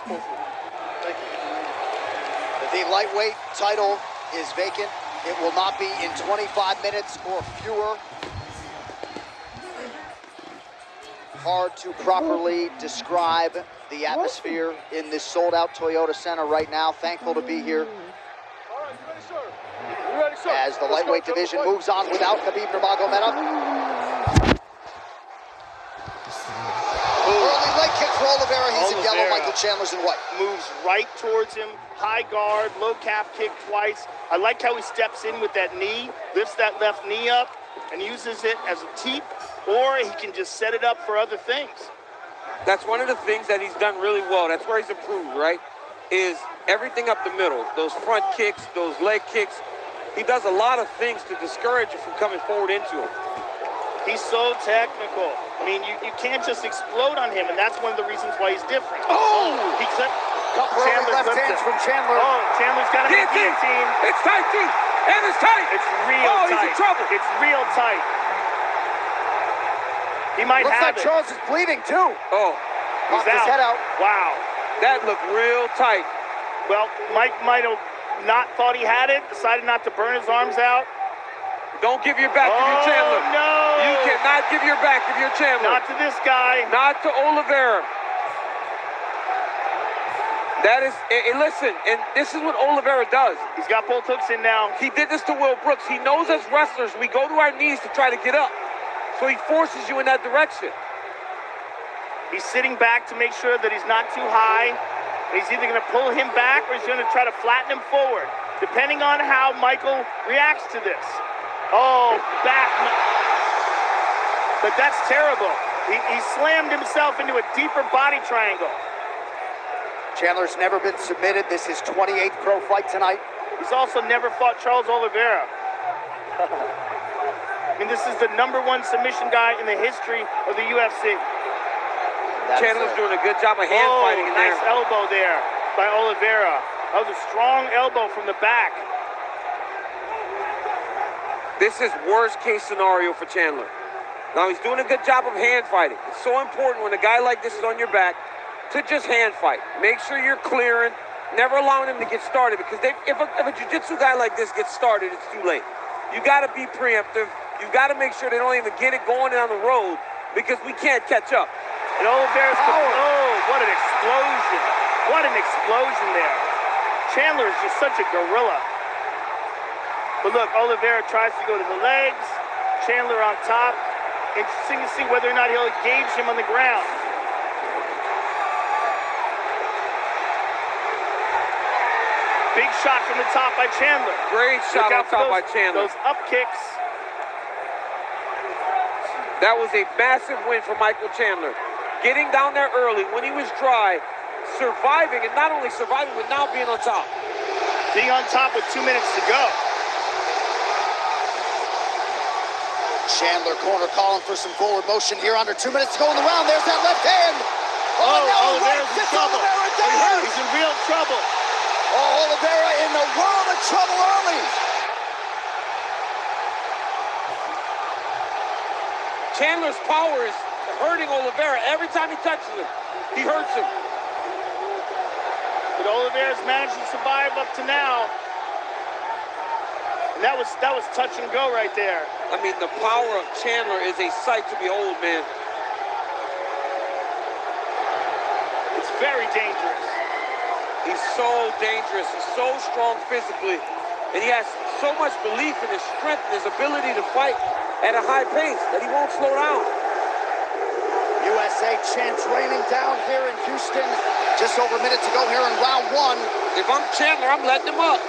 Thank you. The lightweight title is vacant. It will not be in 25 minutes or fewer. Hard to properly describe the atmosphere in this sold-out Toyota Center right now. Thankful to be here. As the lightweight division moves on without Khabib Nurmagomedov. Early leg kick for Oliveira. He's in yellow. Michael Chandler's in white. Moves right towards him. High guard, low calf kick twice. I like how he steps in with that knee, lifts that left knee up, and uses it as a teep, or he can just set it up for other things. That's one of the things that he's done really well. That's where he's improved, right? Is everything up the middle. Those front kicks, those leg kicks. He does a lot of things to discourage you from coming forward into him. He's so technical. I mean, you can't just explode on him, and that's one of the reasons why he's different. Oh! He clipped. Chandler left hands from Chandler. Oh, Chandler's got him in the guillotine. It's tight, T. And it's tight. It's real tight. He's in trouble. It's real tight. He might Looks have like it. Charles is bleeding, too. Oh. Knocked his head out. Wow. That looked real tight. Well, Mike might have not thought he had it, decided not to burn his arms out. Don't give your back if you're Chandler. No! You cannot give your back if you're Chandler. Not to this guy. Not to Oliveira. That is, and listen, and this is what Oliveira does. He's got both hooks in now. He did this to Will Brooks. He knows as wrestlers, we go to our knees to try to get up. So he forces you in that direction. He's sitting back to make sure that he's not too high. He's either going to pull him back or he's going to try to flatten him forward, depending on how Michael reacts to this. Oh, back. But that's terrible. He slammed himself into a deeper body triangle. Chandler's never been submitted. This is his 28th pro fight tonight. He's also never fought Charles Oliveira. I mean, this is the #1 submission guy in the history of the UFC. Chandler's doing a good job of hand fighting in there. Nice elbow there by Oliveira. That was a strong elbow from the back. This is worst case scenario for Chandler. Now he's doing a good job of hand fighting. It's so important when a guy like this is on your back to just hand fight. Make sure you're clearing, never allowing him to get started, because if a jiu-jitsu guy like this gets started, it's too late. You got to be preemptive. You got to make sure they don't even get it going down the road, because we can't catch up. And Oliveira's what an explosion. What an explosion there. Chandler is just such a gorilla. But look, Oliveira tries to go to the legs. Chandler on top. Interesting to see whether or not he'll engage him on the ground. Big shot from the top by Chandler. Great shot on top by Chandler. Those up kicks. That was a massive win for Michael Chandler. Getting down there early when he was dry, surviving, and not only surviving, but now being on top. Being on top with 2 minutes to go. Chandler corner calling for some forward motion here. Under 2 minutes to go in the round. There's that left hand. Oliveira's in trouble. He's in real trouble. Oh, Oliveira in the world of trouble early. Chandler's power is hurting Oliveira. Every time he touches him, he hurts him. But Oliveira's managed to survive up to now. And that was touch and go right there. I mean, the power of Chandler is a sight to behold, man. It's very dangerous. He's so dangerous. He's so strong physically. And he has so much belief in his strength and his ability to fight at a high pace that he won't slow down. USA chants raining down here in Houston. Just over a minute to go here in round 1. If I'm Chandler, I'm letting him up.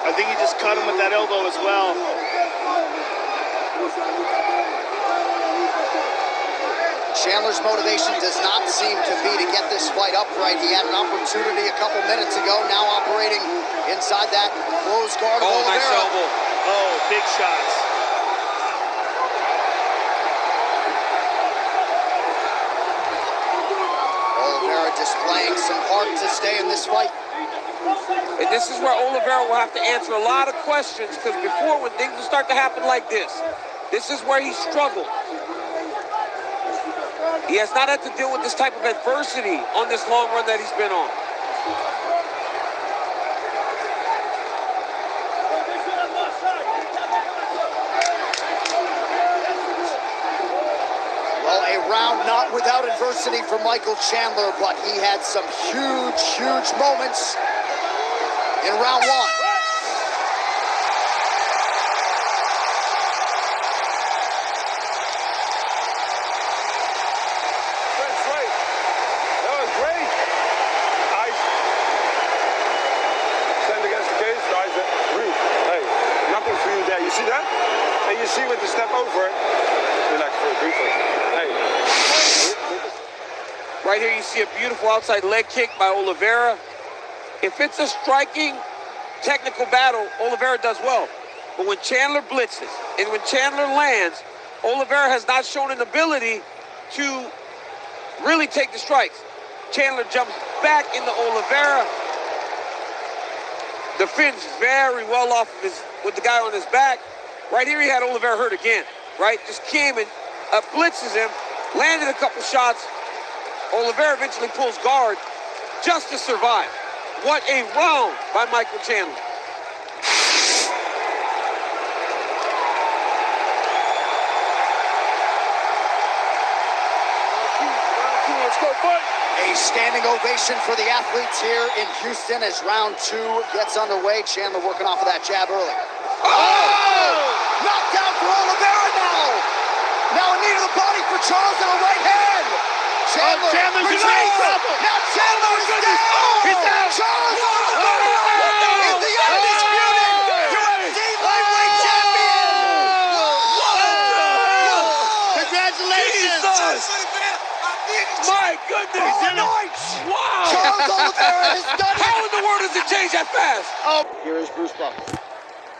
I think he just cut him with that elbow as well. Chandler's motivation does not seem to be to get this fight upright. He had an opportunity a couple minutes ago, now operating inside that closed guard of Oliveira. Nice elbow. Oh, big shots. Oliveira displaying some heart to stay in this fight. And this is where Oliveira will have to answer a lot of questions, because before, when things will start to happen like this is where he struggled. He has not had to deal with this type of adversity on this long run that he's been on. Well, a round not without adversity for Michael Chandler, but he had some huge, huge moments in round one. That was great. Ice. Stand against the cage. Ice. Breathe. Hey, nothing for you there. You see that? And you see with the step over. Relax for a breather. Hey. Right here you see a beautiful outside leg kick by Oliveira. If it's a striking, technical battle, Oliveira does well. But when Chandler blitzes and when Chandler lands, Oliveira has not shown an ability to really take the strikes. Chandler jumps back into Oliveira. Defends very well off of with the guy on his back. Right here he had Oliveira hurt again, right? Just came and blitzes him, landed a couple shots. Oliveira eventually pulls guard just to survive. What a round by Michael Chandler. Let's go, fight. A standing ovation for the athletes here in Houston as round two gets underway. Chandler working off of that jab early. Oh! Knockdown for Oliveira now. Now a knee to the body for Charles and a right hand. Chandler Chandler's in retreats. trouble. Now Chandler is down. He's down. Charles Oliveira is the undisputed UFC lightweight champion. Congratulations. My goodness. He's in it. Wow. Charles Oliveira has done it. How in the world does it change that fast? Here is Bruce Buck.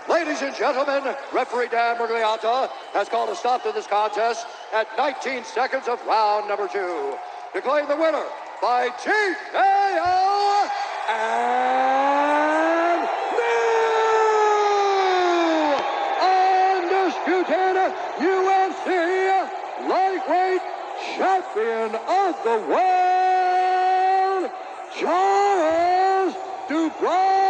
Ladies and gentlemen, referee Dan Mergliata has called a stop to this contest at 19 seconds of round number two. Declaring the winner by TKO and new undisputed UFC lightweight champion of the world, Charles Dubois.